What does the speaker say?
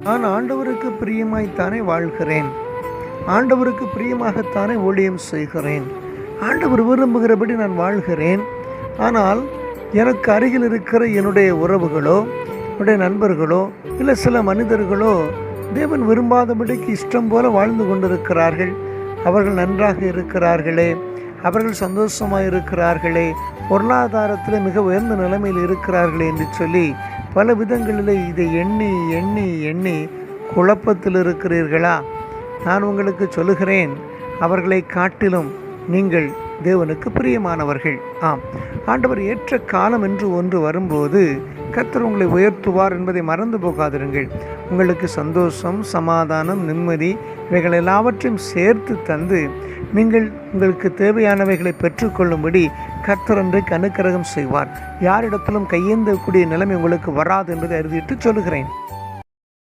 நான் ஆண்டவருக்கு பிரியமாய்த்தானே வாழ்கிறேன், ஆண்டவருக்கு பிரியமாகத்தானே ஊழியம் செய்கிறேன், ஆண்டவர் விரும்புகிறபடி நான் வாழ்கிறேன். ஆனால் எனக்கு அருகில் இருக்கிற என்னுடைய உறவுகளோ, என்னுடைய நண்பர்களோ, இல்லை சில மனிதர்களோ தேவன் விரும்பாதபடிக்கு இஷ்டம் போல வாழ்ந்து கொண்டிருக்கிறார்கள். அவர்கள் நன்றாக இருக்கிறார்களே, அவர்கள் சந்தோஷமாக இருக்கிறார்களே, பொருளாதாரத்தில் மிக உயர்ந்த நிலைமையில் இருக்கிறார்களே என்று சொல்லி பல விதங்களில் இதை எண்ணி எண்ணி எண்ணி குழப்பத்தில் இருக்கிறீர்களா? நான் உங்களுக்கு சொல்லுகிறேன், அவர்களை காட்டிலும் நீங்கள் தேவனுக்கு பிரியமானவர்கள். ஆம், ஆண்டவர் ஏற்ற காலம் என்று ஒன்று வரும்போது கர்த்தர் உங்களை உயர்த்துவார் என்பதை மறந்து போகாதிருங்கள். உங்களுக்கு சந்தோஷம், சமாதானம், நிம்மதி இவைகள் எல்லாவற்றையும் சேர்த்து தந்து நீங்கள் உங்களுக்கு தேவையானவைகளை பெற்றுக்கொள்ளும்படி கர்த்தர் அன்றைக்கு அனுக்கிரகம் செய்வார். யாரிடத்திலும் கையேந்தக்கூடிய நிலைமை உங்களுக்கு வராது என்பதை அறிவித்து சொல்லுகிறேன்.